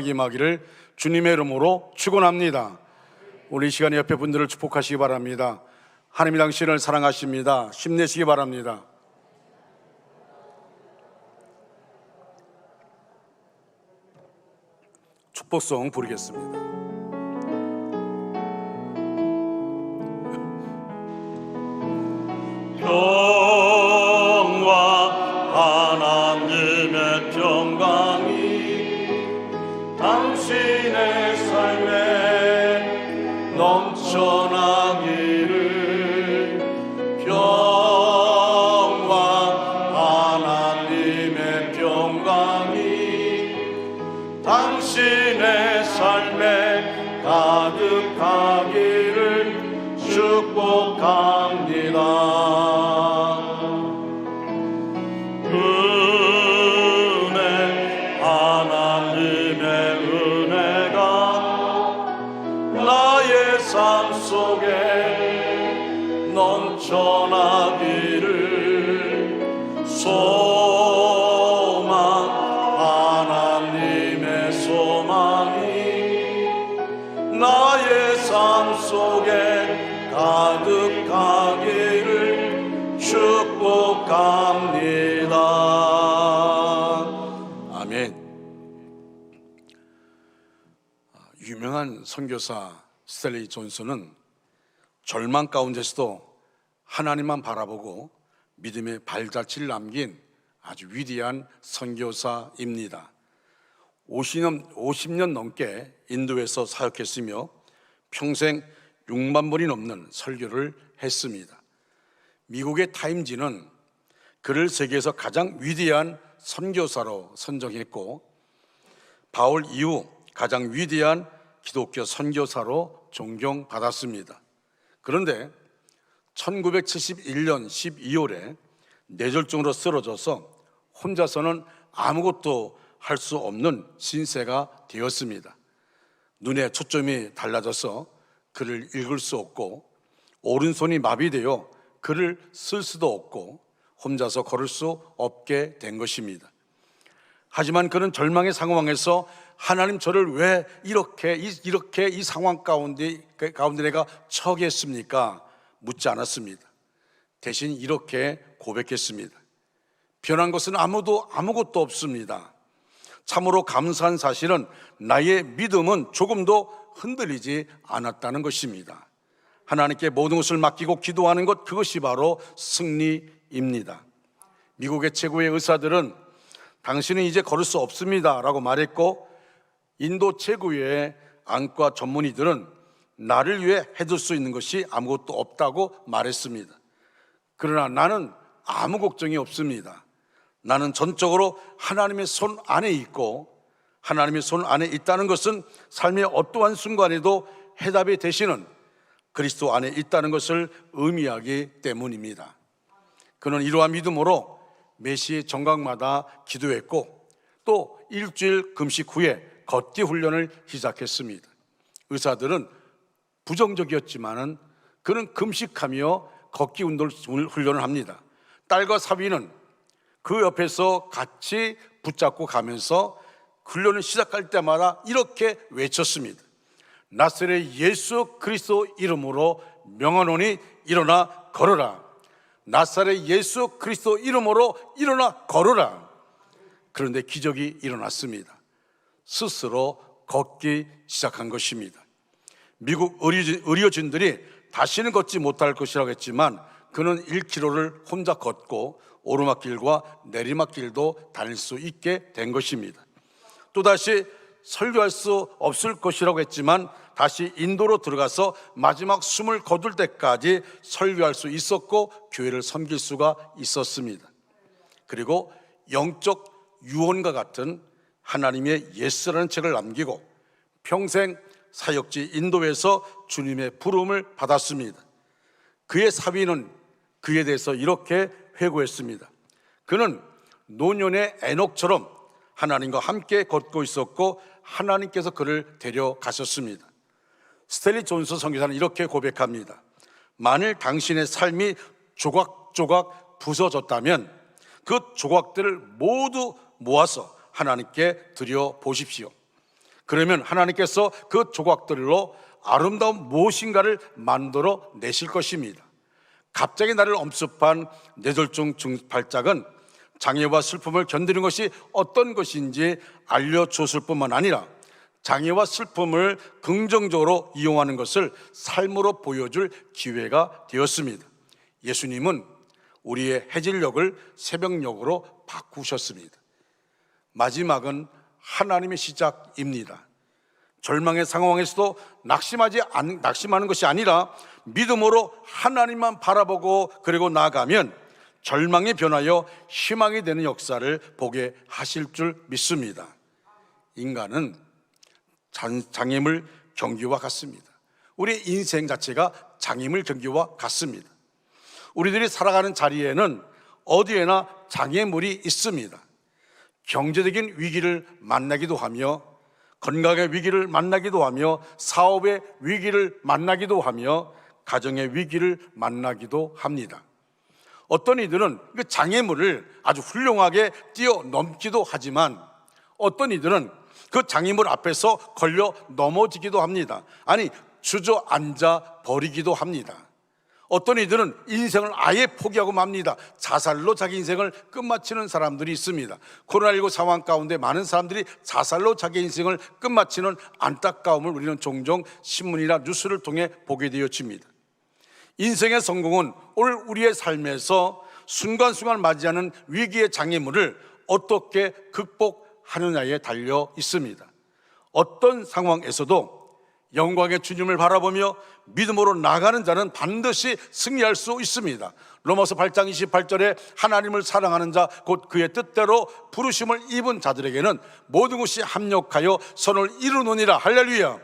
임하기를 주님의 이름으로 축원합니다. 우리 이 시간에 옆에 분들을 축복하시기 바랍니다. 하나님이 당신을 사랑하십니다. 힘내시기 바랍니다. 축복송 부르겠습니다. 평화 하나님의 평강이 당신의 삶에 넘쳐나기를. 평화 하나님의 평강이 당신의 삶에 가득하기를 축복합니다. 삶 속에 넘쳐나기를. 소망 하나님의 소망이 나의 삶 속에 가득하기를 축복합니다. 아멘. 유명한 선교사 스텔리 존슨은 절망 가운데서도 하나님만 바라보고 믿음의 발자취를 남긴 아주 위대한 선교사입니다. 50년 넘게 인도에서 사역했으며 평생 6만 번이 넘는 설교를 했습니다. 미국의 타임지는 그를 세계에서 가장 위대한 선교사로 선정했고, 바울 이후 가장 위대한 기독교 선교사로 존경받았습니다. 그런데 1971년 12월에 뇌졸중으로 쓰러져서 혼자서는 아무것도 할 수 없는 신세가 되었습니다. 눈에 초점이 달라져서 글을 읽을 수 없고, 오른손이 마비되어 글을 쓸 수도 없고, 혼자서 걸을 수 없게 된 것입니다. 하지만 그는 절망의 상황에서 하나님, 저를 왜 이렇게 이 상황 가운데 내가 처했습니까? 묻지 않았습니다. 대신 이렇게 고백했습니다. 변한 것은 아무것도 없습니다. 참으로 감사한 사실은 나의 믿음은 조금도 흔들리지 않았다는 것입니다. 하나님께 모든 것을 맡기고 기도하는 것, 그것이 바로 승리입니다. 미국의 최고의 의사들은 당신은 이제 걸을 수 없습니다 라고 말했고, 인도 최고의 안과 전문의들은 나를 위해 해줄 수 있는 것이 아무것도 없다고 말했습니다. 그러나 나는 아무 걱정이 없습니다. 나는 전적으로 하나님의 손 안에 있고, 하나님의 손 안에 있다는 것은 삶의 어떠한 순간에도 해답이 되시는 그리스도 안에 있다는 것을 의미하기 때문입니다. 그는 이러한 믿음으로 매시 정각마다 기도했고, 또 일주일 금식 후에 걷기 훈련을 시작했습니다. 의사들은 부정적이었지만은 그는 금식하며 걷기 훈련을 합니다. 딸과 사위는 그 옆에서 같이 붙잡고 가면서 훈련을 시작할 때마다 이렇게 외쳤습니다. 나사렛 예수 그리스도 이름으로 명하노니 일어나 걸어라. 나사렛 예수 그리스도 이름으로 일어나 걸어라. 그런데 기적이 일어났습니다. 스스로 걷기 시작한 것입니다. 미국 의료진들이 다시는 걷지 못할 것이라고 했지만 그는 1km를 혼자 걷고 오르막길과 내리막길도 다닐 수 있게 된 것입니다. 또다시 설교할 수 없을 것이라고 했지만 다시 인도로 들어가서 마지막 숨을 거둘 때까지 설교할 수 있었고 교회를 섬길 수가 있었습니다. 그리고 영적 유언과 같은 하나님의 예스라는 책을 남기고 평생 사역지 인도에서 주님의 부름을 받았습니다. 그의 사위는 그에 대해서 이렇게 회고했습니다. 그는 노년의 에녹처럼 하나님과 함께 걷고 있었고 하나님께서 그를 데려가셨습니다. 스텔리 존슨 선교사는 이렇게 고백합니다. 만일 당신의 삶이 조각조각 부서졌다면 그 조각들을 모두 모아서 하나님께 드려 보십시오. 그러면 하나님께서 그 조각들로 아름다운 무엇인가를 만들어 내실 것입니다. 갑자기 나를 엄습한 뇌졸중 발작은 장애와 슬픔을 견디는 것이 어떤 것인지 알려줬을 뿐만 아니라 장애와 슬픔을 긍정적으로 이용하는 것을 삶으로 보여줄 기회가 되었습니다. 예수님은 우리의 해질녘을 새벽녘으로 바꾸셨습니다. 마지막은 하나님의 시작입니다. 절망의 상황에서도 낙심하는 것이 아니라 믿음으로 하나님만 바라보고 그리고 나아가면 절망이 변하여 희망이 되는 역사를 보게 하실 줄 믿습니다. 인간은 장애물 경기와 같습니다. 우리 인생 자체가 장애물 경기와 같습니다. 우리들이 살아가는 자리에는 어디에나 장애물이 있습니다. 경제적인 위기를 만나기도 하며, 건강의 위기를 만나기도 하며, 사업의 위기를 만나기도 하며, 가정의 위기를 만나기도 합니다. 어떤 이들은 그 장애물을 아주 훌륭하게 뛰어넘기도 하지만 어떤 이들은 그 장애물 앞에서 걸려 넘어지기도 합니다. 아니, 주저앉아 버리기도 합니다. 어떤 이들은 인생을 아예 포기하고 맙니다. 자살로 자기 인생을 끝마치는 사람들이 있습니다. 코로나19 상황 가운데 많은 사람들이 자살로 자기 인생을 끝마치는 안타까움을 우리는 종종 신문이나 뉴스를 통해 보게 되어집니다. 인생의 성공은 오늘 우리의 삶에서 순간순간 맞이하는 위기의 장애물을 어떻게 극복하느냐에 달려 있습니다. 어떤 상황에서도 영광의 주님을 바라보며 믿음으로 나가는 자는 반드시 승리할 수 있습니다. 로마서 8장 28절에 하나님을 사랑하는 자 곧 그의 뜻대로 부르심을 입은 자들에게는 모든 것이 합력하여 선을 이루느니라. 할렐루야.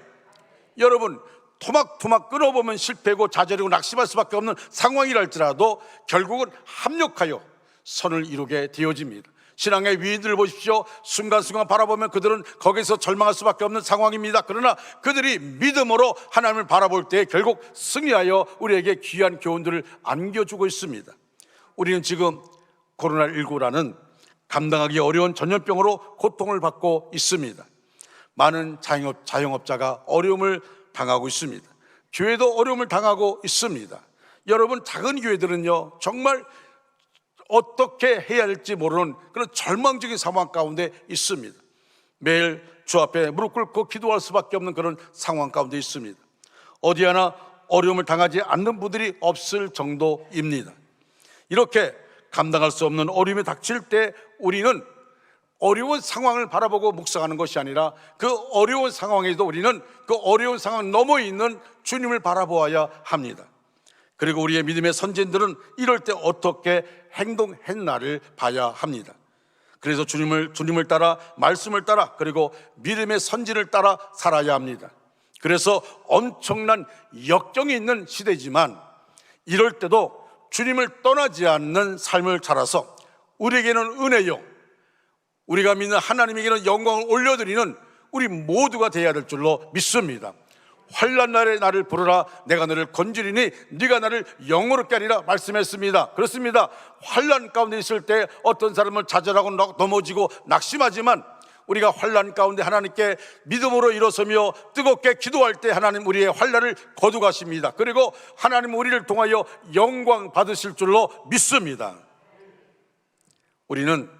여러분, 토막토막 끊어보면 실패고 좌절이고 낙심할 수밖에 없는 상황이랄지라도 결국은 합력하여 선을 이루게 되어집니다. 신앙의 위인들을 보십시오. 순간순간 바라보면 그들은 거기서 절망할 수밖에 없는 상황입니다. 그러나 그들이 믿음으로 하나님을 바라볼 때 결국 승리하여 우리에게 귀한 교훈들을 안겨주고 있습니다. 우리는 지금 코로나19라는 감당하기 어려운 전염병으로 고통을 받고 있습니다. 많은 자영업자가 어려움을 당하고 있습니다. 교회도 어려움을 당하고 있습니다. 여러분, 작은 교회들은요 정말 어떻게 해야 할지 모르는 그런 절망적인 상황 가운데 있습니다. 매일 주 앞에 무릎 꿇고 기도할 수밖에 없는 그런 상황 가운데 있습니다. 어디 하나 어려움을 당하지 않는 분들이 없을 정도입니다. 이렇게 감당할 수 없는 어려움이 닥칠 때 우리는 어려운 상황을 바라보고 묵상하는 것이 아니라 그 어려운 상황에도 우리는 그 어려운 상황 너머에 있는 주님을 바라보아야 합니다. 그리고 우리의 믿음의 선진들은 이럴 때 어떻게 행동했나를 봐야 합니다. 그래서 주님을 따라, 말씀을 따라, 그리고 믿음의 선진을 따라 살아야 합니다. 그래서 엄청난 역경이 있는 시대지만 이럴 때도 주님을 떠나지 않는 삶을 살아서 우리에게는 은혜요, 우리가 믿는 하나님에게는 영광을 올려드리는 우리 모두가 되어야 될 줄로 믿습니다. 환난 날에 나를 부르라, 내가 너를 건지리니 네가 나를 영원롭게 하리라 말씀했습니다. 그렇습니다. 환난 가운데 있을 때 어떤 사람은 좌절하고 넘어지고 낙심하지만 우리가 환난 가운데 하나님께 믿음으로 일어서며 뜨겁게 기도할 때 하나님 우리의 환난을 거두가십니다. 그리고 하나님 우리를 통하여 영광 받으실 줄로 믿습니다. 우리는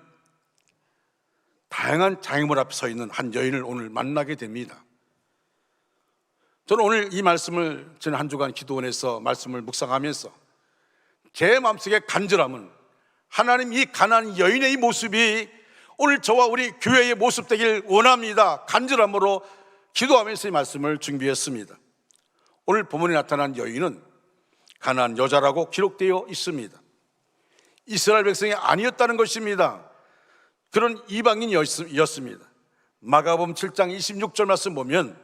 다양한 장애물 앞에 서 있는 한 여인을 오늘 만나게 됩니다. 저는 오늘 이 말씀을 저는 한 주간 기도원에서 말씀을 묵상하면서 제 마음속에 간절함은 하나님 이 가난한 여인의 이 모습이 오늘 저와 우리 교회의 모습 되길 원합니다. 간절함으로 기도하면서 이 말씀을 준비했습니다. 오늘 본문에 나타난 여인은 가난한 여자라고 기록되어 있습니다. 이스라엘 백성이 아니었다는 것입니다. 그런 이방인이었습니다. 마가복음 7장 26절 말씀 보면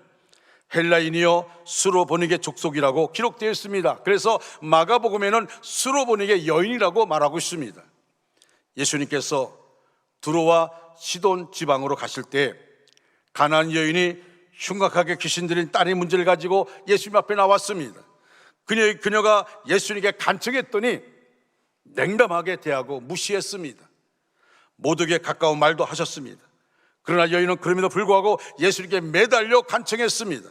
헬라인이여 수로보니게 족속이라고 기록되어 있습니다. 그래서 마가복음에는 수로보니게 여인이라고 말하고 있습니다. 예수님께서 두로와 시돈 지방으로 가실 때 가나안 여인이 흉악하게 귀신 들린 딸의 문제를 가지고 예수님 앞에 나왔습니다. 그녀가 예수님께 간청했더니 냉담하게 대하고 무시했습니다. 모독에 가까운 말도 하셨습니다. 그러나 여인은 그럼에도 불구하고 예수님께 매달려 간청했습니다.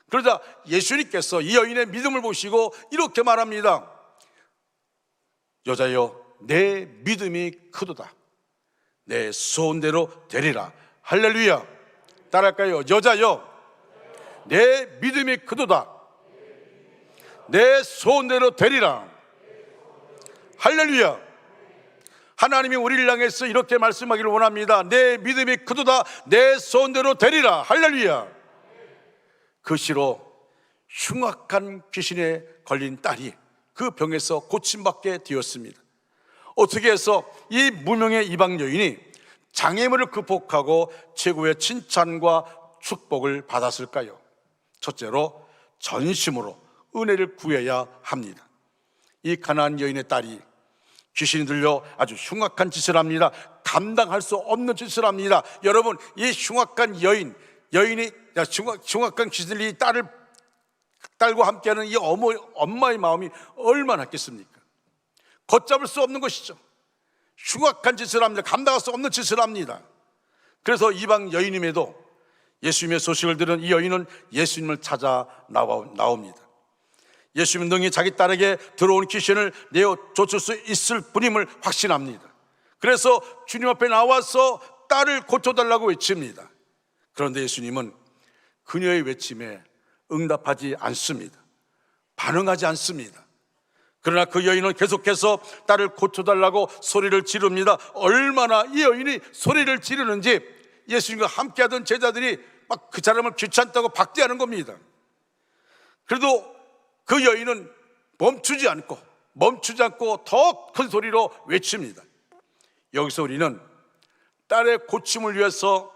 그러자 예수님께서 이 여인의 믿음을 보시고 이렇게 말합니다. 여자여, 내 믿음이 크도다. 내 소원대로 되리라. 할렐루야. 따라할까요? 여자여, 내 믿음이 크도다. 내 소원대로 되리라. 할렐루야. 하나님이 우리를 향해서 이렇게 말씀하기를 원합니다. 내 믿음이 크도다. 내 소원대로 되리라. 할렐루야. 그 시로 흉악한 귀신에 걸린 딸이 그 병에서 고침받게 되었습니다. 어떻게 해서 이 무명의 이방 여인이 장애물을 극복하고 최고의 칭찬과 축복을 받았을까요? 첫째로 전심으로 은혜를 구해야 합니다. 이 가나안 여인의 딸이 귀신이 들려 아주 흉악한 짓을 합니다. 감당할 수 없는 짓을 합니다. 여러분, 이 흉악한 여인이 흉악한 귀신들이 딸과 함께하는 이 엄마의 마음이 얼마나 했겠습니까? 걷잡을 수 없는 것이죠. 흉악한 짓을 합니다. 감당할 수 없는 짓을 합니다. 그래서 이방 여인임에도 예수님의 소식을 들은 이 여인은 예수님을 찾아 나옵니다. 예수님은 능히 자기 딸에게 들어온 귀신을 내어 쫓을 수 있을 분임을 확신합니다. 그래서 주님 앞에 나와서 딸을 고쳐달라고 외칩니다. 그런데 예수님은 그녀의 외침에 응답하지 않습니다. 반응하지 않습니다. 그러나 그 여인은 계속해서 딸을 고쳐달라고 소리를 지릅니다. 얼마나 이 여인이 소리를 지르는지 예수님과 함께하던 제자들이 막 그 사람을 귀찮다고 박대하는 겁니다. 그래도 그 여인은 멈추지 않고 더 큰 소리로 외칩니다. 여기서 우리는 딸의 고침을 위해서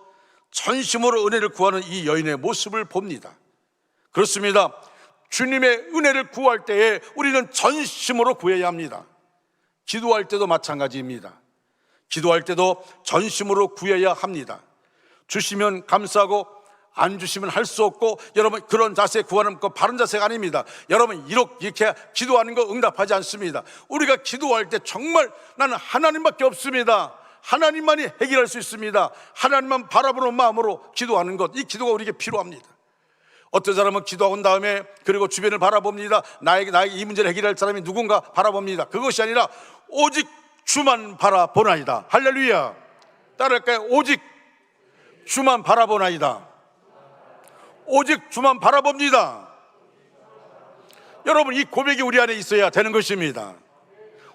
전심으로 은혜를 구하는 이 여인의 모습을 봅니다. 그렇습니다. 주님의 은혜를 구할 때에 우리는 전심으로 구해야 합니다. 기도할 때도 마찬가지입니다. 기도할 때도 전심으로 구해야 합니다. 주시면 감사하고 안 주시면 할 수 없고, 여러분 그런 자세 구하는 거 바른 자세가 아닙니다. 여러분 이렇게 기도하는 거 응답하지 않습니다. 우리가 기도할 때 정말 나는 하나님밖에 없습니다. 하나님만이 해결할 수 있습니다. 하나님만 바라보는 마음으로 기도하는 것, 이 기도가 우리에게 필요합니다. 어떤 사람은 기도하고 난 다음에 그리고 주변을 바라봅니다. 나에게 이 문제를 해결할 사람이 누군가 바라봅니다. 그것이 아니라 오직 주만 바라보나이다. 할렐루야. 따라할까요? 오직 주만 바라보나이다. 오직 주만 바라봅니다. 여러분, 이 고백이 우리 안에 있어야 되는 것입니다.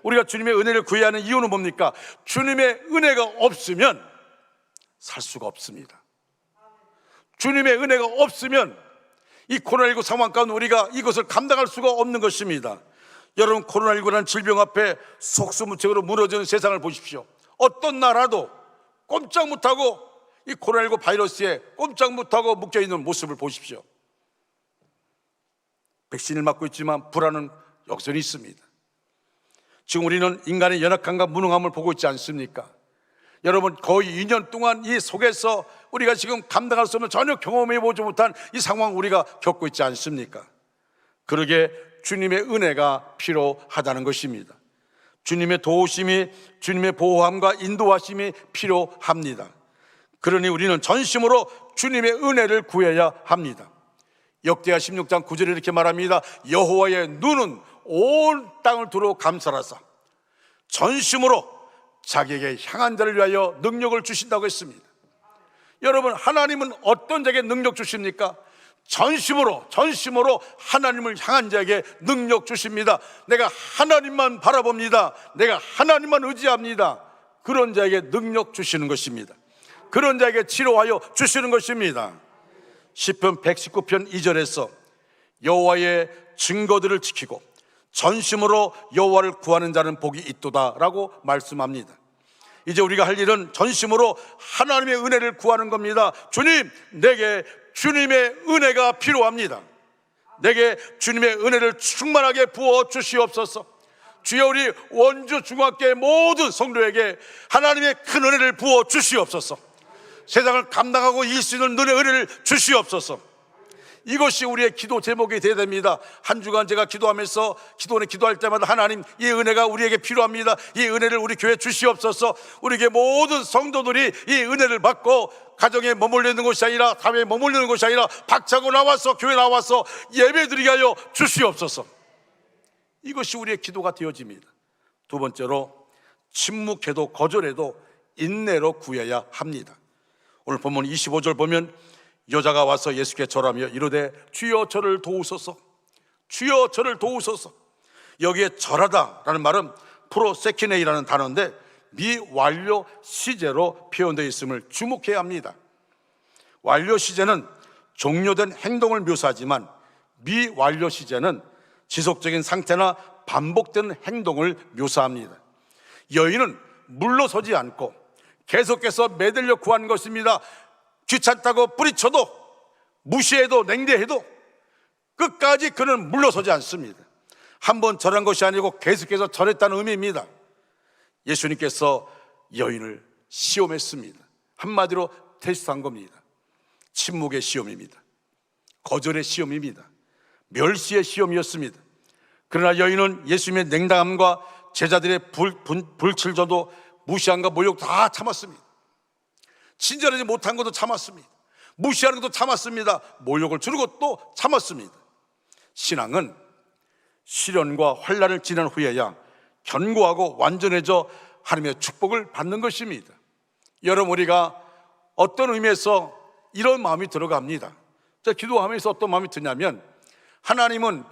우리가 주님의 은혜를 구해야 하는 이유는 뭡니까? 주님의 은혜가 없으면 살 수가 없습니다. 주님의 은혜가 없으면 이 코로나19 상황 가운데 우리가 이것을 감당할 수가 없는 것입니다. 여러분, 코로나19라는 질병 앞에 속수무책으로 무너지는 세상을 보십시오. 어떤 나라도 꼼짝 못하고 이 코로나19 바이러스에 꼼짝 못하고 묶여있는 모습을 보십시오. 백신을 맞고 있지만 불안은 여전히 있습니다. 지금 우리는 인간의 연약함과 무능함을 보고 있지 않습니까? 여러분, 거의 2년 동안 이 속에서 우리가 지금 감당할 수 없는, 전혀 경험해보지 못한 이 상황 우리가 겪고 있지 않습니까? 그러게 주님의 은혜가 필요하다는 것입니다. 주님의 도우심이, 주님의 보호함과 인도하심이 필요합니다. 그러니 우리는 전심으로 주님의 은혜를 구해야 합니다. 역대하 16장 9절에 이렇게 말합니다. 여호와의 눈은 온 땅을 두루 감찰하사 전심으로 자기에게 향한 자를 위하여 능력을 주신다고 했습니다. 여러분, 하나님은 어떤 자에게 능력 주십니까? 전심으로 하나님을 향한 자에게 능력 주십니다. 내가 하나님만 바라봅니다. 내가 하나님만 의지합니다. 그런 자에게 능력 주시는 것입니다. 그런 자에게 치료하여 주시는 것입니다. 시편 119편 2절에서 여호와의 증거들을 지키고 전심으로 여호와를 구하는 자는 복이 있도다라고 말씀합니다. 이제 우리가 할 일은 전심으로 하나님의 은혜를 구하는 겁니다. 주님, 내게 주님의 은혜가 필요합니다. 내게 주님의 은혜를 충만하게 부어 주시옵소서. 주여, 우리 원주 중학교의 모든 성도에게 하나님의 큰 은혜를 부어 주시옵소서. 세상을 감당하고 이길 수 있는 눈의 은혜를 주시옵소서. 이것이 우리의 기도 제목이 되어야 됩니다. 한 주간 제가 기도하면서 기도할 때마다 하나님, 이 은혜가 우리에게 필요합니다. 이 은혜를 우리 교회에 주시옵소서. 우리 교회 모든 성도들이 이 은혜를 받고 가정에 머물러 있는 것이 아니라, 사회에 머물러 있는 것이 아니라 박차고 나와서 교회 나와서 예배드리게 하여 주시옵소서. 이것이 우리의 기도가 되어집니다. 두 번째로, 침묵해도 거절해도 인내로 구해야 합니다. 오늘 본문 25절 보면 여자가 와서 예수께 절하며 이르되 주여 저를 도우소서, 주여 저를 도우소서. 여기에 절하다라는 말은 프로세키네이라는 단어인데 미완료 시제로 표현되어 있음을 주목해야 합니다. 완료 시제는 종료된 행동을 묘사하지만 미완료 시제는 지속적인 상태나 반복되는 행동을 묘사합니다. 여인은 물러서지 않고 계속해서 매달려 구한 것입니다. 귀찮다고 뿌리쳐도, 무시해도, 냉대해도 끝까지 그는 물러서지 않습니다. 한번 절한 것이 아니고 계속해서 절했다는 의미입니다. 예수님께서 여인을 시험했습니다. 한마디로 테스트한 겁니다. 침묵의 시험입니다. 거절의 시험입니다. 멸시의 시험이었습니다. 그러나 여인은 예수님의 냉담함과 제자들의 불칠저도 무시함과 모욕 다 참았습니다. 친절하지 못한 것도 참았습니다. 무시하는 것도 참았습니다. 모욕을 주는 것도 참았습니다. 신앙은 시련과 환난을 지난 후에야 견고하고 완전해져 하나님의 축복을 받는 것입니다. 여러분, 우리가 어떤 의미에서 이런 마음이 들어갑니다. 제가 기도하면서 어떤 마음이 드냐면, 하나님은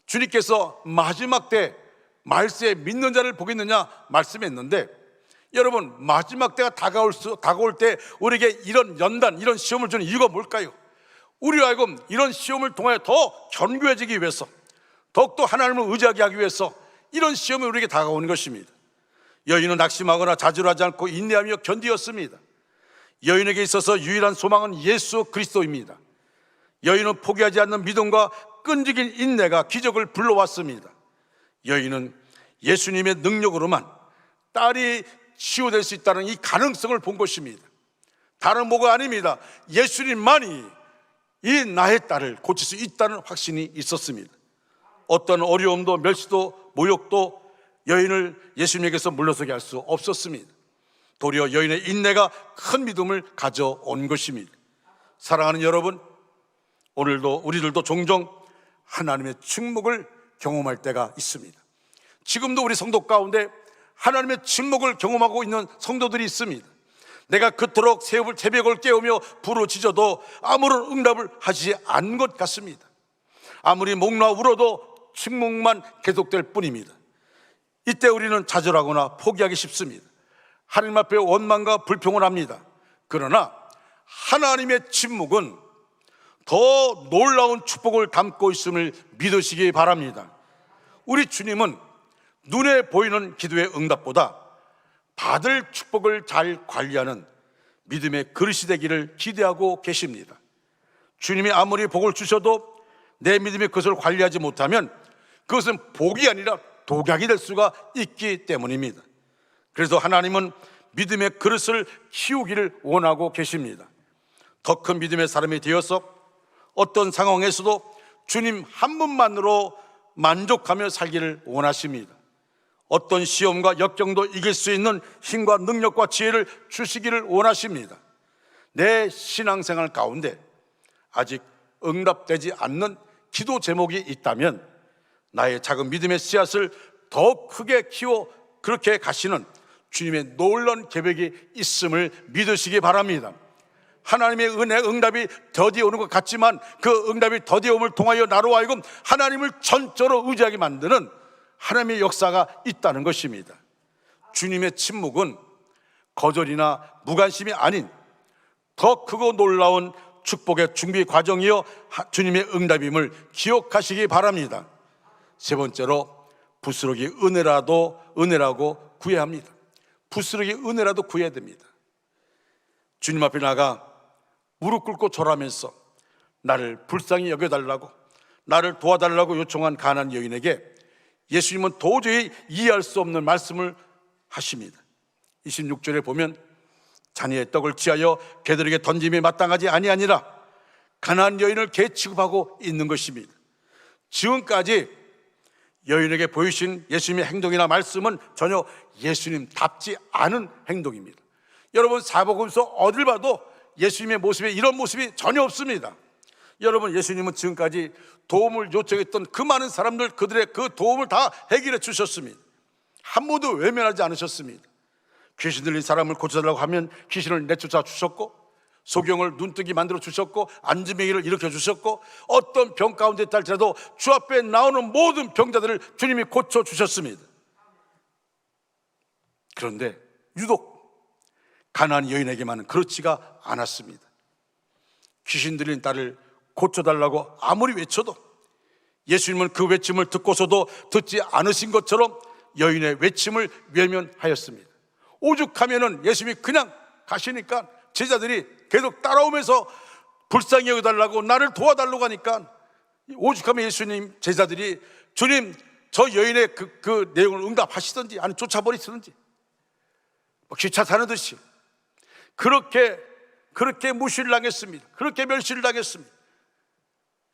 주님께서 마지막 때 말세에 믿는 자를 보겠느냐 말씀했는데, 여러분, 마지막 때가 다가올 때 우리에게 이런 연단, 이런 시험을 주는 이유가 뭘까요? 우리로 하여금 이런 시험을 통하여 더 견고해지기 위해서, 더욱더 하나님을 의지하게 하기 위해서 이런 시험이 우리에게 다가오는 것입니다. 여인은 낙심하거나 좌절하지 않고 인내하며 견디었습니다. 여인에게 있어서 유일한 소망은 예수 그리스도입니다. 여인은 포기하지 않는 믿음과 끈질긴 인내가 기적을 불러왔습니다. 여인은 예수님의 능력으로만 딸이 치유될 수 있다는 이 가능성을 본 것입니다. 다른 뭐가 아닙니다. 예수님만이 이 나의 딸을 고칠 수 있다는 확신이 있었습니다. 어떤 어려움도 멸시도 모욕도 여인을 예수님에게서 물러서게 할 수 없었습니다. 도리어 여인의 인내가 큰 믿음을 가져온 것입니다. 사랑하는 여러분, 오늘도 우리들도 종종 하나님의 침묵을 경험할 때가 있습니다. 지금도 우리 성도 가운데 하나님의 침묵을 경험하고 있는 성도들이 있습니다. 내가 그토록 새벽을 깨우며 부르짖어도 아무런 응답을 하지 않은 것 같습니다. 아무리 목놓아 울어도 침묵만 계속될 뿐입니다. 이때 우리는 좌절하거나 포기하기 쉽습니다. 하나님 앞에 원망과 불평을 합니다. 그러나 하나님의 침묵은 더 놀라운 축복을 담고 있음을 믿으시기 바랍니다. 우리 주님은 눈에 보이는 기도의 응답보다 받을 축복을 잘 관리하는 믿음의 그릇이 되기를 기대하고 계십니다. 주님이 아무리 복을 주셔도 내 믿음의 그릇을 관리하지 못하면 그것은 복이 아니라 독약이 될 수가 있기 때문입니다. 그래서 하나님은 믿음의 그릇을 키우기를 원하고 계십니다. 더 큰 믿음의 사람이 되어서 어떤 상황에서도 주님 한 분만으로 만족하며 살기를 원하십니다. 어떤 시험과 역경도 이길 수 있는 힘과 능력과 지혜를 주시기를 원하십니다. 내 신앙생활 가운데 아직 응답되지 않는 기도 제목이 있다면 나의 작은 믿음의 씨앗을 더 크게 키워 그렇게 가시는 주님의 놀라운 계획이 있음을 믿으시기 바랍니다. 하나님의 은혜 응답이 더디어 오는 것 같지만 그 응답이 더디어옴을 통하여 나로 하여금 하나님을 전적으로 의지하게 만드는 하나님의 역사가 있다는 것입니다. 주님의 침묵은 거절이나 무관심이 아닌 더 크고 놀라운 축복의 준비 과정이요 주님의 응답임을 기억하시기 바랍니다. 세 번째로, 부스러기 은혜라고 구해야 합니다. 부스러기 은혜라도 구해야 됩니다. 주님 앞에 나가 무릎 꿇고 절하면서 나를 불쌍히 여겨달라고, 나를 도와달라고 요청한 가난한 여인에게 예수님은 도저히 이해할 수 없는 말씀을 하십니다. 26절에 보면 자녀의 떡을 취하여 개들에게 던짐이 마땅하지 아니하니라. 가난한 여인을 개 취급하고 있는 것입니다. 지금까지 여인에게 보이신 예수님의 행동이나 말씀은 전혀 예수님답지 않은 행동입니다. 여러분, 사복음서 어딜 봐도 예수님의 모습에 이런 모습이 전혀 없습니다. 여러분, 예수님은 지금까지 도움을 요청했던 그 많은 사람들, 그들의 그 도움을 다 해결해 주셨습니다. 한 번도 외면하지 않으셨습니다. 귀신 들린 사람을 고쳐달라고 하면 귀신을 내쫓아 주셨고, 소경을 눈뜨기 만들어 주셨고, 안지맹이를 일으켜 주셨고, 어떤 병 가운데 있다 할지라도 주 앞에 나오는 모든 병자들을 주님이 고쳐 주셨습니다. 그런데 유독 가나안 여인에게만은 그렇지가 않았습니다. 귀신 들린 딸을 고쳐달라고 아무리 외쳐도 예수님은 그 외침을 듣고서도 듣지 않으신 것처럼 여인의 외침을 외면하였습니다. 오죽하면은 예수님이 그냥 가시니까 제자들이 계속 따라오면서 불쌍히 여겨달라고, 나를 도와달라고 하니까, 오죽하면 예수님 제자들이 주님 저 여인의 그 내용을 응답하시든지 아니 쫓아버리시든지 기차 타는 듯이 그렇게 무시를 당했습니다. 그렇게 멸시를 당했습니다.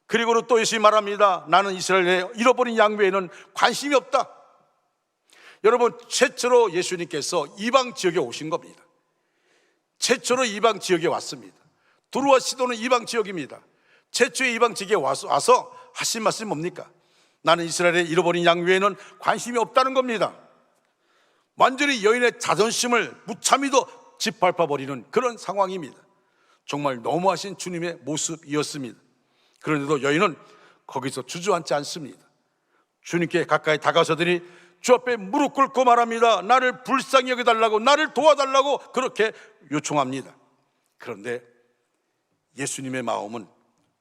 그리고는 또 예수님이 말합니다. 나는 이스라엘의 잃어버린 양 외에는 관심이 없다. 여러분, 최초로 예수님께서 이방 지역에 오신 겁니다. 최초로 이방 지역에 왔습니다. 두루와 시도는 이방 지역입니다. 최초의 이방 지역에 와서 하신 말씀이 뭡니까? 나는 이스라엘의 잃어버린 양 외에는 관심이 없다는 겁니다. 완전히 여인의 자존심을 무참히도 짓밟아버리는 그런 상황입니다. 정말 너무하신 주님의 모습이었습니다. 그런데도 여인은 거기서 주저앉지 않습니다. 주님께 가까이 다가서더니 주 앞에 무릎 꿇고 말합니다. 나를 불쌍히 여겨달라고, 나를 도와달라고 그렇게 요청합니다. 그런데 예수님의 마음은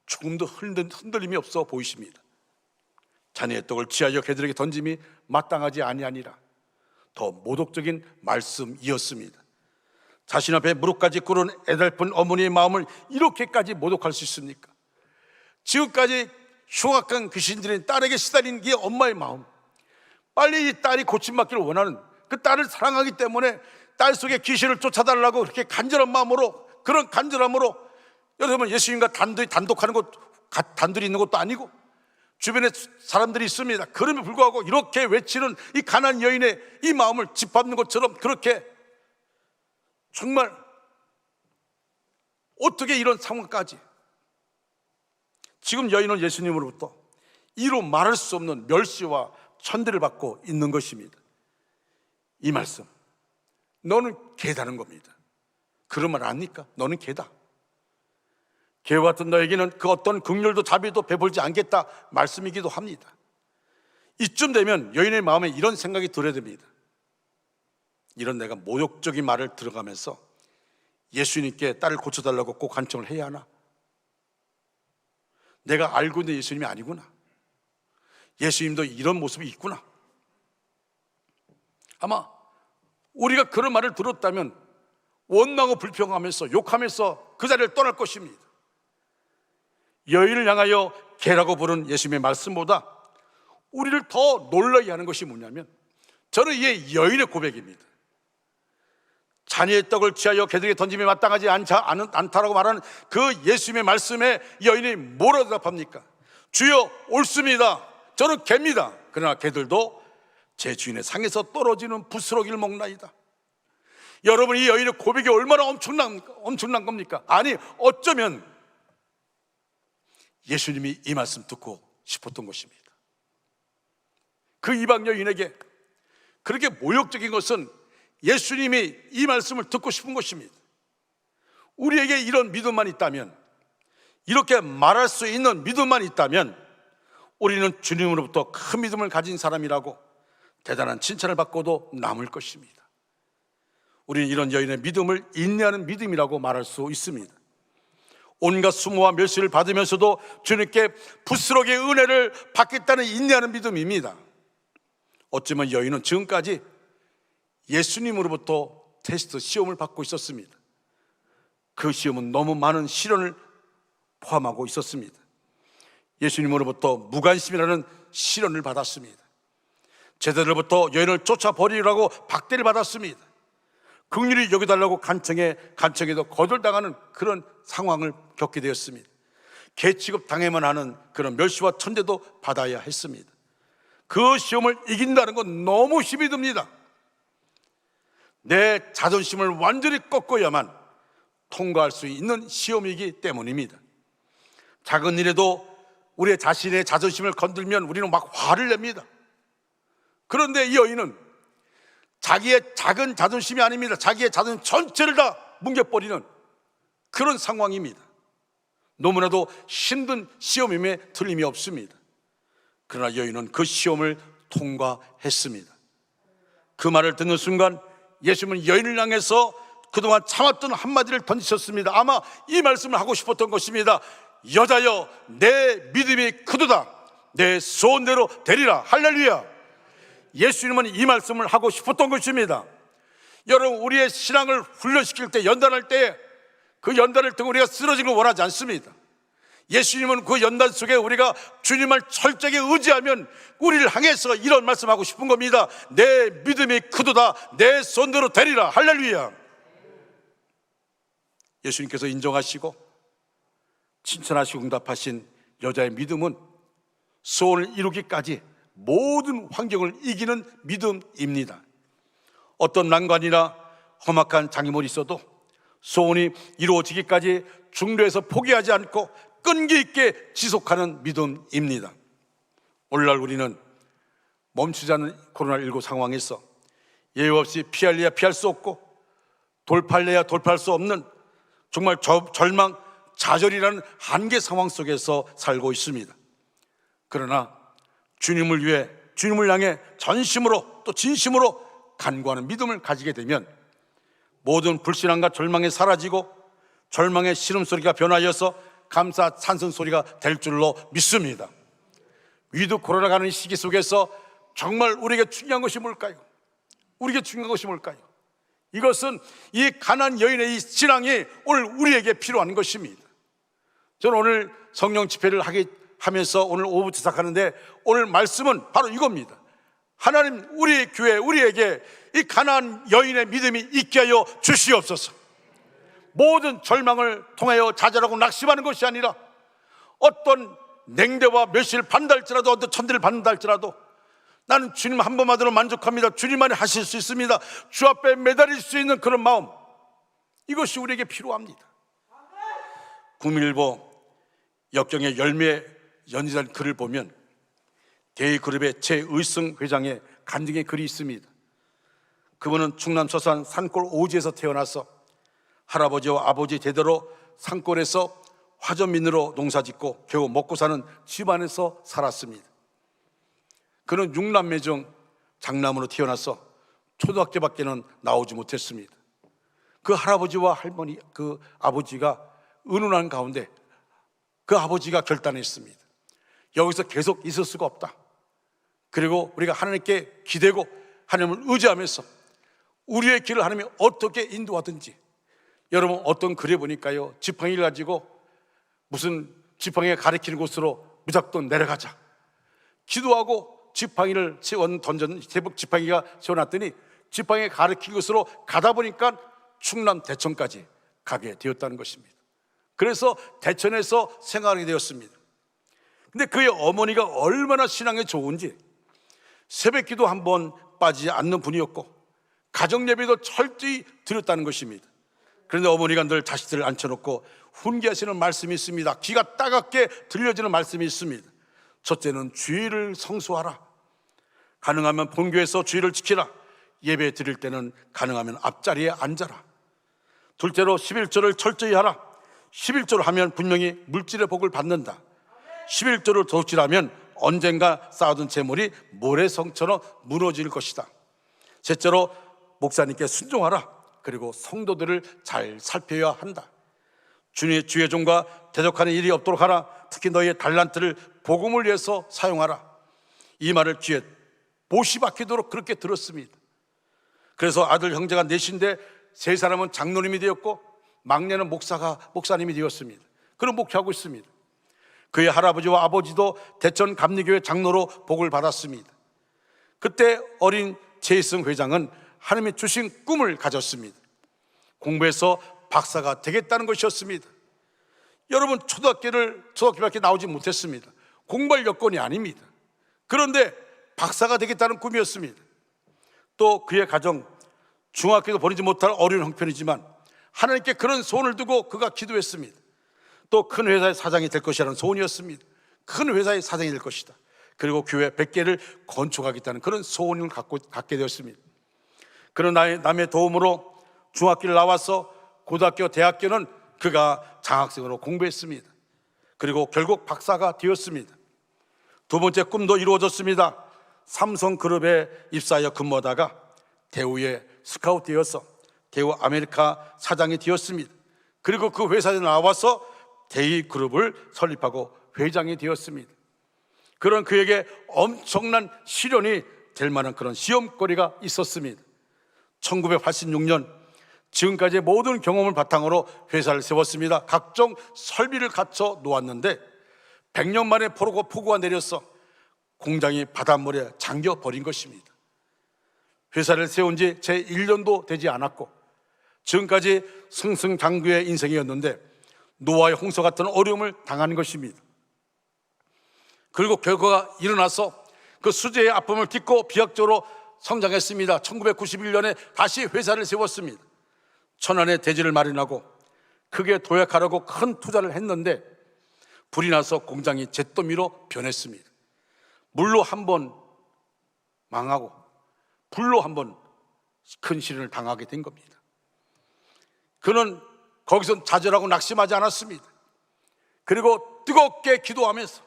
조금도 흔들림이 없어 보이십니다. 자네의 떡을 취하여 개들에게 던짐이 마땅하지 아니하니라. 더 모독적인 말씀이었습니다. 자신 앞에 무릎까지 꿇은 애달픈 어머니의 마음을 이렇게까지 모독할 수 있습니까? 지금까지 흉악한 귀신 들인 딸에게 시달린 게 엄마의 마음, 빨리 이 딸이 고침받기를 원하는, 그 딸을 사랑하기 때문에 딸 속에 귀신을 쫓아달라고 그렇게 간절한 마음으로, 그런 간절함으로, 여러분 예수님과 단독하는 것, 단둘이 있는 것도 아니고 주변에 사람들이 있습니다. 그럼에도 불구하고 이렇게 외치는 이 가난한 여인의 이 마음을 짓밟는 것처럼, 그렇게 정말 어떻게 이런 상황까지, 지금 여인은 예수님으로부터 이루 말할 수 없는 멸시와 천대를 받고 있는 것입니다. 이 말씀, 너는 개다는 겁니다. 그런 말 아닙니까? 너는 개다. 개와 같은 너에게는 그 어떤 긍휼도 자비도 베풀지 않겠다 말씀이기도 합니다. 이쯤 되면 여인의 마음에 이런 생각이 들어야 됩니다. 이런 내가 모욕적인 말을 들어가면서 예수님께 딸을 고쳐달라고 꼭 간청을 해야 하나? 내가 알고 있는 예수님이 아니구나. 예수님도 이런 모습이 있구나. 아마 우리가 그런 말을 들었다면 원망하고 불평하면서 욕하면서 그 자리를 떠날 것입니다. 여인을 향하여 개라고 부른 예수님의 말씀보다 우리를 더 놀라게 하는 것이 뭐냐면, 저는 이게 여인의 고백입니다. 자녀의 떡을 취하여 개들에게 던짐에 마땅하지 않다라고 말하는 그 예수님의 말씀에 여인이 뭐라고 대답합니까? 주여, 옳습니다. 저는 개입니다. 그러나 개들도 제 주인의 상에서 떨어지는 부스러기를 먹나이다. 여러분, 이 여인의 고백이 얼마나 엄청난 겁니까? 아니, 어쩌면 예수님이 이 말씀 듣고 싶었던 것입니다. 그 이방 여인에게 그렇게 모욕적인 것은 예수님이 이 말씀을 듣고 싶은 것입니다. 우리에게 이런 믿음만 있다면, 이렇게 말할 수 있는 믿음만 있다면, 우리는 주님으로부터 큰 믿음을 가진 사람이라고 대단한 칭찬을 받고도 남을 것입니다. 우리는 이런 여인의 믿음을 인내하는 믿음이라고 말할 수 있습니다. 온갖 수모와 멸시를 받으면서도 주님께 부스러기의 은혜를 받겠다는 인내하는 믿음입니다. 어쩌면 여인은 지금까지 예수님으로부터 테스트, 시험을 받고 있었습니다. 그 시험은 너무 많은 시련을 포함하고 있었습니다. 예수님으로부터 무관심이라는 시련을 받았습니다. 제자들로부터 여인을 쫓아버리라고 박대를 받았습니다. 긍휼히 여겨달라고 간청해도 거절당하는 그런 상황을 겪게 되었습니다. 개 취급 당해만 하는 그런 멸시와 천대도 받아야 했습니다. 그 시험을 이긴다는 건 너무 힘이 듭니다. 내 자존심을 완전히 꺾어야만 통과할 수 있는 시험이기 때문입니다. 작은 일에도 우리의 자신의 자존심을 건들면 우리는 막 화를 냅니다. 그런데 이 여인은 자기의 작은 자존심이 아닙니다. 자기의 자존심 전체를 다 뭉개버리는 그런 상황입니다. 너무나도 힘든 시험임에 틀림이 없습니다. 그러나 여인은 그 시험을 통과했습니다. 그 말을 듣는 순간 예수님은 여인을 향해서 그동안 참았던 한마디를 던지셨습니다. 아마 이 말씀을 하고 싶었던 것입니다. 여자여, 내 믿음이 크도다. 내 소원대로 되리라. 할렐루야. 예수님은 이 말씀을 하고 싶었던 것입니다. 여러분, 우리의 신앙을 훈련시킬 때, 연단할 때 그 연단을 통해 우리가 쓰러지는 걸 원하지 않습니다. 예수님은 그 연단 속에 우리가 주님을 철저하게 의지하면 우리를 향해서 이런 말씀하고 싶은 겁니다. 내 믿음이 크도다. 내 손대로 되리라. 할렐루야. 예수님께서 인정하시고 칭찬하시고 응답하신 여자의 믿음은 소원을 이루기까지 모든 환경을 이기는 믿음입니다. 어떤 난관이나 험악한 장애물이 있어도 소원이 이루어지기까지 중도에서 포기하지 않고 끈기 있게 지속하는 믿음입니다. 오늘날 우리는 멈추지 않는 코로나19 상황에서 예외 없이 피할래야 피할 수 없고 돌파할래야 돌파할 수 없는 정말 절망, 좌절이라는 한계 상황 속에서 살고 있습니다. 그러나 주님을 위해, 주님을 향해 전심으로 또 진심으로 간구하는 믿음을 가지게 되면 모든 불신앙과 절망이 사라지고 절망의 신음소리가 변하여서 감사 찬송 소리가 될 줄로 믿습니다. 위드 코로나 가는 시기 속에서 정말 우리에게 중요한 것이 뭘까요? 우리에게 중요한 것이 뭘까요? 이것은 이 가난안 여인의 이 신앙이 오늘 우리에게 필요한 것입니다. 저는 오늘 성령 집회를 하면서 오늘 오후부터 시작하는데 오늘 말씀은 바로 이겁니다. 하나님, 우리 교회, 우리에게 이 가난안 여인의 믿음이 있게 하여 주시옵소서. 모든 절망을 통하여 좌절하고 낙심하는 것이 아니라 어떤 냉대와 멸시를 받는다 할지라도, 어떤 천대를 받는다 할지라도 나는 주님 한 번만으로 만족합니다. 주님만이 하실 수 있습니다. 주 앞에 매달릴 수 있는 그런 마음, 이것이 우리에게 필요합니다. 국민일보 역경의 열매 연이라는 글을 보면 대의그룹의 최의승 회장의 간증의 글이 있습니다. 그분은 충남 서산 산골 오지에서 태어나서 할아버지와 아버지 대대로 산골에서 화전민으로 농사짓고 겨우 먹고 사는 집안에서 살았습니다. 그는 6남매 중 장남으로 태어나서 초등학교밖에는 나오지 못했습니다. 그 할아버지와 할머니, 그 아버지가 은은한 가운데 그 아버지가 결단했습니다. 여기서 계속 있을 수가 없다. 그리고 우리가 하나님께 기대고 하나님을 의지하면서 우리의 길을 하나님이 어떻게 인도하든지, 여러분 어떤 글에 보니까요, 지팡이를 가지고 무슨 지팡이가 가리키는 곳으로 무작정 내려가자, 기도하고 지팡이를 던졌는데 지팡이가 세워놨더니 지팡이가 가리킨 곳으로 가다 보니까 충남 대천까지 가게 되었다는 것입니다. 그래서 대천에서 생활하게 되었습니다. 근데 그의 어머니가 얼마나 신앙이 좋은지 새벽 기도 한 번 빠지지 않는 분이었고 가정 예배도 철저히 드렸다는 것입니다. 그런데 어머니가 늘 자식들을 앉혀놓고 훈계하시는 말씀이 있습니다. 귀가 따갑게 들려지는 말씀이 있습니다. 첫째는 주의를 성수하라. 가능하면 본교에서 주의를 지키라. 예배 드릴 때는 가능하면 앞자리에 앉아라. 둘째로 11조를 철저히 하라. 11조를 하면 분명히 물질의 복을 받는다. 11조를 도둑질하면 언젠가 쌓아둔 재물이 모래성처럼 무너질 것이다. 셋째로 목사님께 순종하라. 그리고 성도들을 잘 살펴야 한다. 주의 종과 대적하는 일이 없도록 하라. 특히 너희의 달란트를 복음을 위해서 사용하라. 이 말을 귀에 못이 박히도록 그렇게 들었습니다. 그래서 아들 형제가 넷인데 세 사람은 장로님이 되었고 막내는 목사님이 되었습니다. 그런 목회하고 있습니다. 그의 할아버지와 아버지도 대천 감리교회 장로로 복을 받았습니다. 그때 어린 최희승 회장은 하나님이 주신 꿈을 가졌습니다. 공부해서 박사가 되겠다는 것이었습니다. 여러분, 초등학교밖에 나오지 못했습니다. 공부할 여건이 아닙니다. 그런데 박사가 되겠다는 꿈이었습니다. 또 그의 가정, 중학교도 보내지 못할 어려운 형편이지만 하나님께 그런 소원을 두고 그가 기도했습니다. 또 큰 회사의 사장이 될 것이라는 소원이었습니다. 큰 회사의 사장이 될 것이다. 그리고 교회 100개를 건축하겠다는 그런 소원을 갖게 되었습니다. 그런 남의 도움으로 중학교를 나와서 고등학교, 대학교는 그가 장학생으로 공부했습니다. 그리고 결국 박사가 되었습니다. 두 번째 꿈도 이루어졌습니다. 삼성그룹에 입사하여 근무하다가 대우에 스카우트 되어서 대우 아메리카 사장이 되었습니다. 그리고 그 회사에 나와서 대이그룹을 설립하고 회장이 되었습니다. 그런 그에게 엄청난 시련이 될 만한 그런 시험거리가 있었습니다. 1986년 지금까지의 모든 경험을 바탕으로 회사를 세웠습니다. 각종 설비를 갖춰 놓았는데 100년 만에 폭우가 내려서 공장이 바닷물에 잠겨버린 것입니다. 회사를 세운 지 제 1년도 되지 않았고 지금까지 승승장구의 인생이었는데 노아의 홍수 같은 어려움을 당한 것입니다. 그리고 결과가 일어나서 그 수재의 아픔을 딛고 비약적으로 성장했습니다. 1991년에 다시 회사를 세웠습니다. 천안에 대지를 마련하고 크게 도약하려고 큰 투자를 했는데 불이 나서 공장이 잿더미로 변했습니다. 물로 한번 망하고 불로 한번 큰 시련을 당하게 된 겁니다. 그는 거기서 좌절하고 낙심하지 않았습니다. 그리고 뜨겁게 기도하면서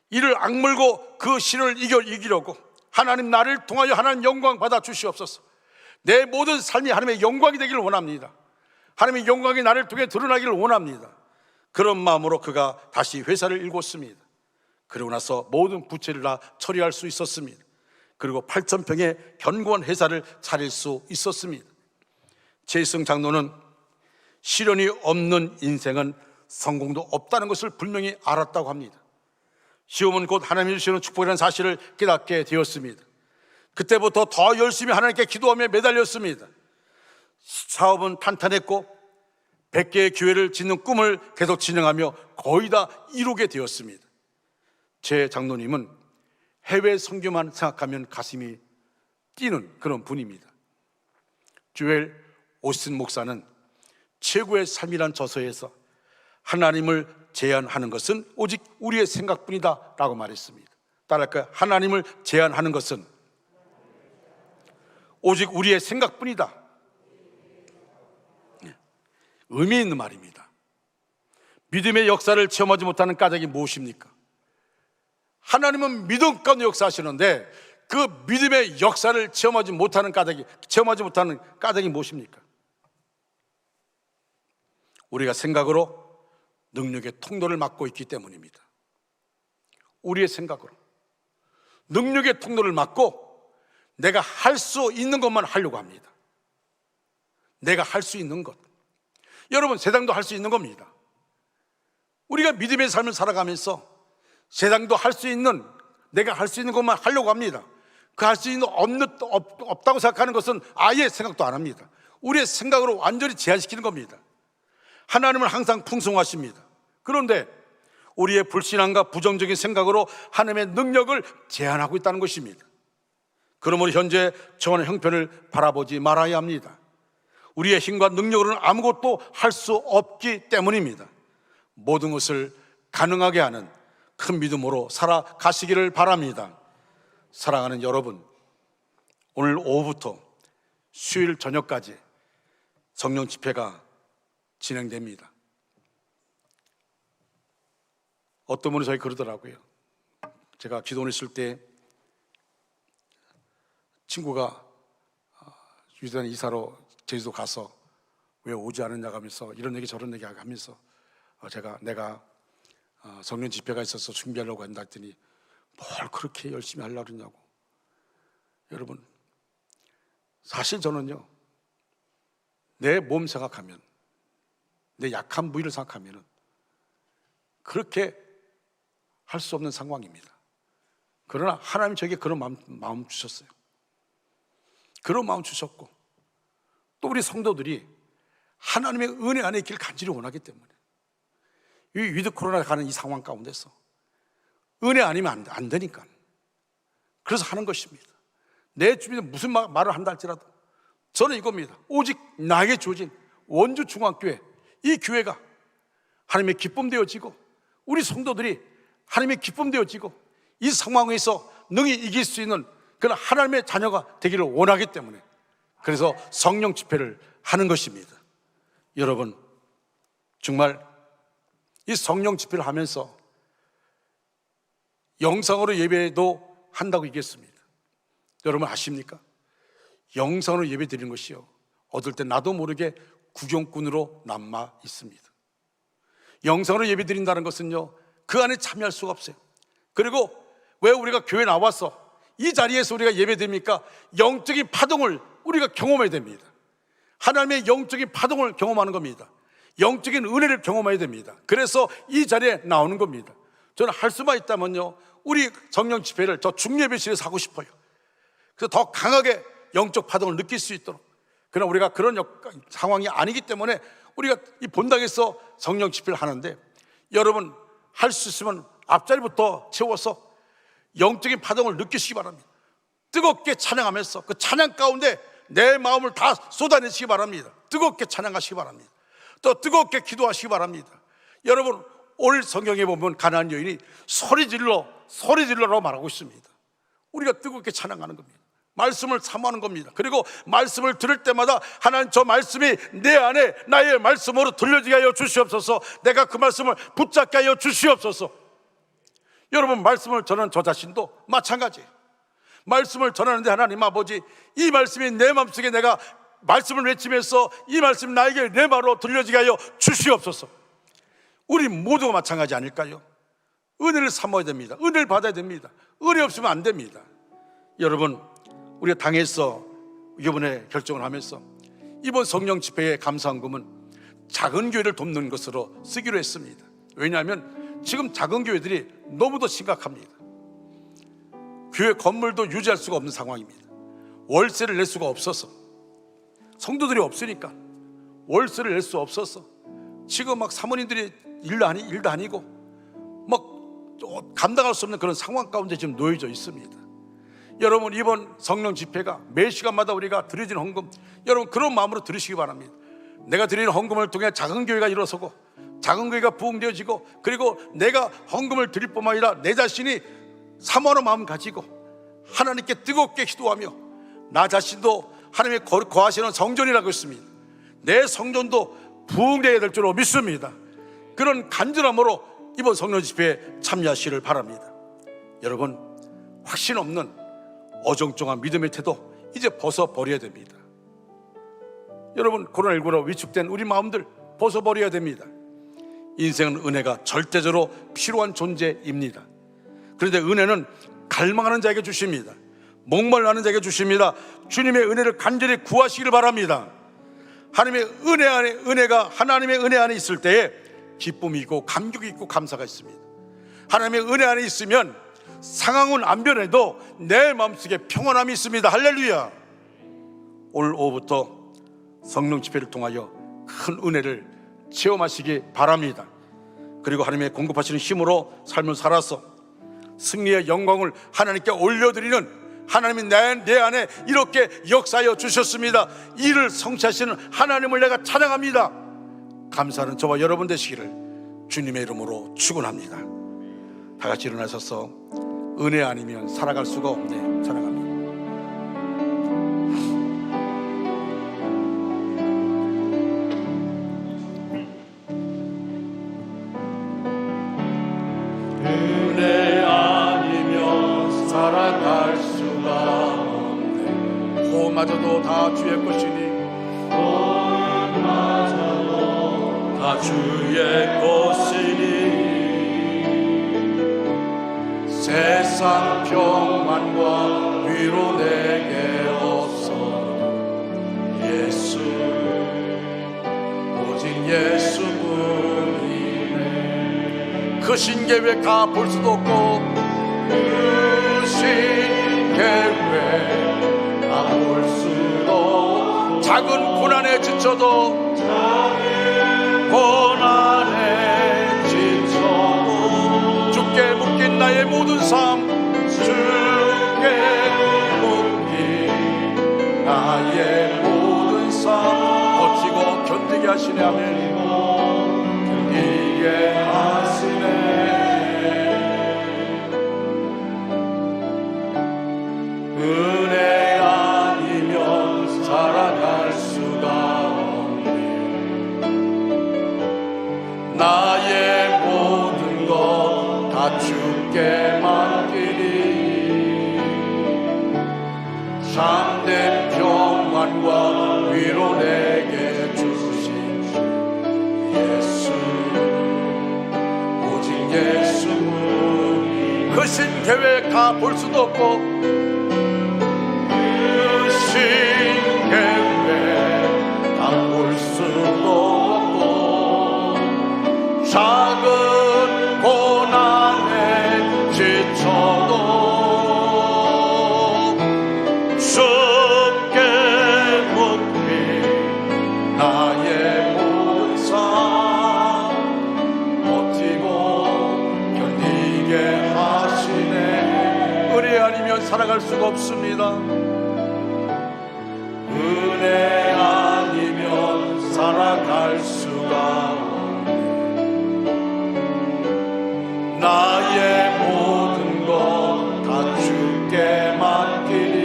이를 악물고 그 시련을 이기려고 하나님, 나를 통하여 하나님 영광 받아 주시옵소서. 내 모든 삶이 하나님의 영광이 되기를 원합니다. 하나님의 영광이 나를 통해 드러나기를 원합니다. 그런 마음으로 그가 다시 회사를 일궜습니다. 그러고 나서 모든 부채를 다 처리할 수 있었습니다. 그리고 8,000평의 견고한 회사를 차릴 수 있었습니다. 최희승 장로는 시련이 없는 인생은 성공도 없다는 것을 분명히 알았다고 합니다. 시험은 곧 하나님이 주시는 축복이라는 사실을 깨닫게 되었습니다. 그때부터 더 열심히 하나님께 기도하며 매달렸습니다. 사업은 탄탄했고 100개의 교회를 짓는 꿈을 계속 진행하며 거의 다 이루게 되었습니다. 제 장로님은 해외 선교만 생각하면 가슴이 뛰는 그런 분입니다. 조엘 오스틴 목사는 최고의 삶이란 저서에서 하나님을 제한하는 것은 오직 우리의 생각뿐이다 라고 말했습니다. 따라할까요? 하나님을 제한하는 것은 오직 우리의 생각뿐이다. 의미 있는 말입니다. 믿음의 역사를 체험하지 못하는 까닭이 무엇입니까? 하나님은 믿음 가운데 역사하시는데 그 믿음의 역사를 체험하지 못하는 까닭이 무엇입니까? 우리가 생각으로 능력의 통로를 막고 있기 때문입니다. 우리의 생각으로 능력의 통로를 막고 내가 할 수 있는 것만 하려고 합니다. 내가 할 수 있는 것. 여러분, 세상도 할 수 있는 겁니다. 우리가 믿음의 삶을 살아가면서 세상도 할 수 있는, 내가 할 수 있는 것만 하려고 합니다. 그 할 수 있는 없다고 생각하는 것은 아예 생각도 안 합니다. 우리의 생각으로 완전히 제한시키는 겁니다. 하나님은 항상 풍성하십니다. 그런데 우리의 불신앙과 부정적인 생각으로 하나님의 능력을 제한하고 있다는 것입니다. 그러므로 현재 정하는 형편을 바라보지 말아야 합니다. 우리의 힘과 능력으로는 아무것도 할 수 없기 때문입니다. 모든 것을 가능하게 하는 큰 믿음으로 살아가시기를 바랍니다. 사랑하는 여러분, 오늘 오후부터 수요일 저녁까지 성령 집회가 진행됩니다. 어떤 분이 저희 그러더라고요. 제가 기도원 있을 때 친구가 유대한 이사로 제주도 가서 왜 오지 않았냐고 하면서 이런 얘기 저런 얘기 하면서 내가 성령 집회가 있어서 준비하려고 한다 했더니 뭘 그렇게 열심히 하려고 그러냐고. 여러분, 사실 저는요, 내 몸 생각하면, 내 약한 부위를 생각하면 그렇게 할 수 없는 상황입니다. 그러나 하나님 저에게 그런 마음 주셨어요. 그런 마음 주셨고 또 우리 성도들이 하나님의 은혜 안에 있기를 간절히 원하기 때문에 이 위드 코로나 가는 이 상황 가운데서 은혜 아니면 안 되니까 그래서 하는 것입니다. 내 주변에 무슨 말을 한다 할지라도 저는 이겁니다. 오직 나에게 주어진 원주중앙교회, 이 교회가 하나님의 기쁨 되어지고 우리 성도들이 하나님의 기쁨 되어지고 이 상황에서 능히 이길 수 있는 그런 하나님의 자녀가 되기를 원하기 때문에 그래서 성령 집회를 하는 것입니다. 여러분, 정말 이 성령 집회를 하면서 영상으로 예배도 한다고 얘기했습니다. 여러분 아십니까? 영상으로 예배 드리는 것이요, 어떨 때 나도 모르게 구경꾼으로 남아 있습니다. 영상으로 예배 드린다는 것은요, 그 안에 참여할 수가 없어요. 그리고 왜 우리가 교회 나와서 이 자리에서 우리가 예배 드립니까? 영적인 파동을 우리가 경험해야 됩니다. 하나님의 영적인 파동을 경험하는 겁니다. 영적인 은혜를 경험해야 됩니다. 그래서 이 자리에 나오는 겁니다. 저는 할 수만 있다면요, 우리 성령 집회를 저 중예배실에서 하고 싶어요. 그래서 더 강하게 영적 파동을 느낄 수 있도록. 그러나 우리가 그런 상황이 아니기 때문에 우리가 이 본당에서 성령 집회를 하는데, 여러분 할 수 있으면 앞자리부터 채워서 영적인 파동을 느끼시기 바랍니다. 뜨겁게 찬양하면서 그 찬양 가운데 내 마음을 다 쏟아내시기 바랍니다. 뜨겁게 찬양하시기 바랍니다. 또 뜨겁게 기도하시기 바랍니다. 여러분, 오늘 성경에 보면 가나안 여인이 소리 질러라고 말하고 있습니다. 우리가 뜨겁게 찬양하는 겁니다. 말씀을 사모하는 겁니다. 그리고 말씀을 들을 때마다 하나님, 저 말씀이 내 안에 나의 말씀으로 들려지게 하여 주시옵소서. 내가 그 말씀을 붙잡게 하여 주시옵소서. 여러분, 말씀을 전하는 저 자신도 마찬가지예요. 말씀을 전하는데 하나님 아버지, 이 말씀이 내 마음속에 내가 말씀을 외치면서 이 말씀 나에게 내 말로 들려지게 하여 주시옵소서. 우리 모두가 마찬가지 아닐까요? 은혜를 삼아야 됩니다. 은혜를 받아야 됩니다. 은혜 없으면 안 됩니다. 여러분, 우리가 당에서 이번에 결정을 하면서 이번 성령 집회의 감사헌금은 작은 교회를 돕는 것으로 쓰기로 했습니다. 왜냐하면 지금 작은 교회들이 너무도 심각합니다. 교회 건물도 유지할 수가 없는 상황입니다. 월세를 낼 수가 없어서, 성도들이 없으니까 월세를 낼 수 없어서 지금 막 사모님들이 일도 아니고 막 감당할 수 없는 그런 상황 가운데 지금 놓여져 있습니다. 여러분, 이번 성령 집회가 매 시간마다 우리가 드려지는 헌금, 여러분 그런 마음으로 드리시기 바랍니다. 내가 드리는 헌금을 통해 작은 교회가 일어서고 작은 교회가 부흥되어지고, 그리고 내가 헌금을 드릴 뿐만 아니라 내 자신이 사모하는 마음 가지고 하나님께 뜨겁게 기도하며 나 자신도 하나님의 거하시는 성전이라고 했습니다. 내 성전도 부흥되어야 될 줄로 믿습니다. 그런 간절함으로 이번 성령 집회에 참여하시기를 바랍니다. 여러분, 확신 없는 어정쩡한 믿음의 태도 이제 벗어버려야 됩니다. 여러분, 코로나19로 위축된 우리 마음들 벗어버려야 됩니다. 인생은 은혜가 절대적으로 필요한 존재입니다. 그런데 은혜는 갈망하는 자에게 주십니다. 목말라는 자에게 주십니다. 주님의 은혜를 간절히 구하시기를 바랍니다. 하나님의 은혜 안에, 은혜가 하나님의 은혜 안에 있을 때에 기쁨이 있고 감격이 있고 감사가 있습니다. 하나님의 은혜 안에 있으면 상황은 안 변해도 내 마음속에 평안함이 있습니다. 할렐루야. 오늘 오후부터 성령 집회를 통하여 큰 은혜를 체험하시기 바랍니다. 그리고 하나님의 공급하시는 힘으로 삶을 살아서 승리의 영광을 하나님께 올려드리는 하나님이 내 안에 이렇게 역사하여 주셨습니다. 이를 성취하시는 하나님을 내가 찬양합니다. 감사하는 저와 여러분 되시기를 주님의 이름으로 축원합니다. 다 같이 일어나셔서 은혜 아니면 살아갈 수가 없네 찬양합니다. 은혜 아니면 살아갈 수가 없네. 호흡마저도 다 주의 것이니, 호흡마저도 다 주의 것이니, 세상 평안과 위로 내게 없어도 예수, 오직 예수뿐이네. 그 신계획 다 볼 수도 없고 그 신계획 다 볼 수도, 작은 고난에 지쳐도 작은 고난에 지쳐도 주께 묶인 나의 모든 삶, 주께 묶인 나의 모든 삶 버티고 견디게 하시네. 아멘. 견디게 하시네. 은혜 아니면 살아갈 수가 없네. 나의 모든 것 다 주께 맡기니 참된 평안과 위로 내게 주신 주 예수, 오직 예수뿐이. 그 신계획 다 볼 수도 없고 그 신계획 다 볼 수도 없고 작은 고난에 지쳐도 주께 묻기 나의 모든 삶 버티고 견디게 하시네. 은혜 아니면 살아갈 수가 없습니다. 은혜 아니면 살아갈 수가 없네. 나의 모든 것 다 주께 맡기니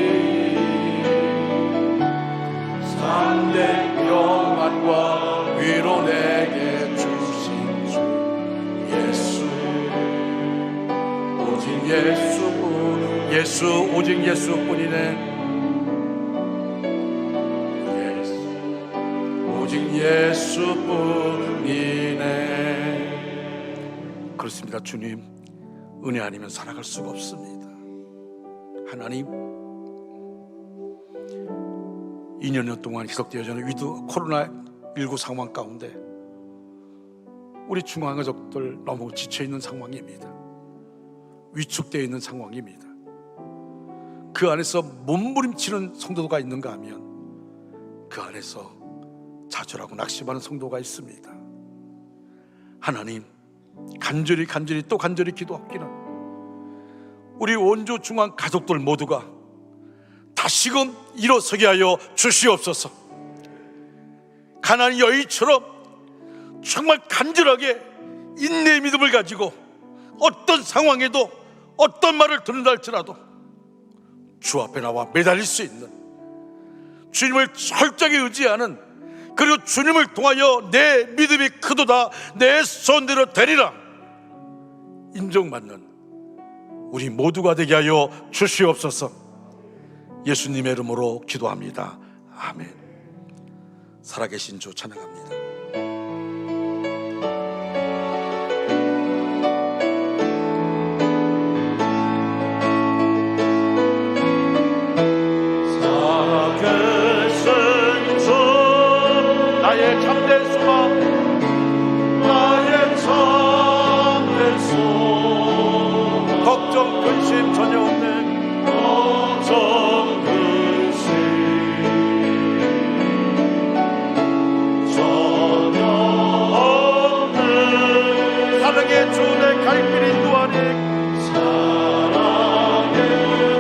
참된 평안과 위로 내게 주신 주 예수, 오직 예수뿐. 예수, 오직 예수뿐이네. 오직 예수뿐이네. 그렇습니다. 주님, 은혜 아니면 살아갈 수가 없습니다. 하나님, 2년 동안 계속되어지는 위드 코로나19 상황 가운데 우리 중앙가족들 너무 지쳐있는 상황입니다. 위축되어 있는 상황입니다. 그 안에서 몸부림치는 성도가 있는가 하면 그 안에서 좌절하고 낙심하는 성도가 있습니다. 하나님, 간절히 또 간절히 기도하기는 우리 원조 중앙 가족들 모두가 다시금 일어서게 하여 주시옵소서. 가나안 여인처럼 정말 간절하게 인내의 믿음을 가지고 어떤 상황에도 어떤 말을 듣는다 할지라도 주 앞에 나와 매달릴 수 있는, 주님을 철저하게 의지하는, 그리고 주님을 통하여 내 믿음이 크도다, 내 손대로 되리라 인정받는 우리 모두가 되게 하여 주시옵소서. 예수님의 이름으로 기도합니다. 아멘. 살아계신 주 찬양합니다. 살아계신 주 나의 참된 소망, 나의 참된 소망. 걱정 근심 전혀 없는, 걱정 근심 전혀 없는 사랑의 주 내 갈 길 인도하니, 사랑의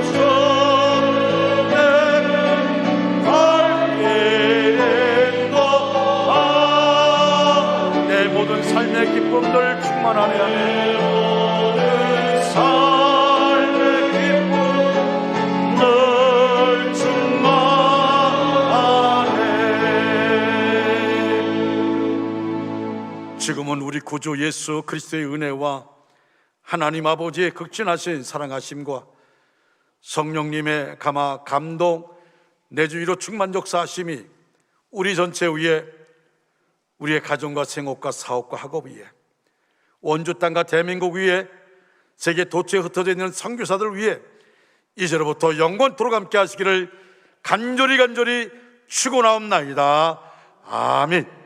주 내 갈 길 인도하니 내 모든 삶의 기쁨들 충만하네. 하네. 삶의 기쁨 늘 충만하네. 지금은 우리 구주 예수 그리스도의 은혜와 하나님 아버지의 극진하신 사랑하심과 성령님의 감화 감동 내주 위로 충만 역사하심이 우리 전체 위에, 우리의 가정과 생업과 사업과 학업 위에, 원주 땅과 대한민국 위에, 세계 도처에 흩어져 있는 선교사들 위에 이제로부터 영원토록 함께 하시기를 간절히 축원하옵나이다. 아멘.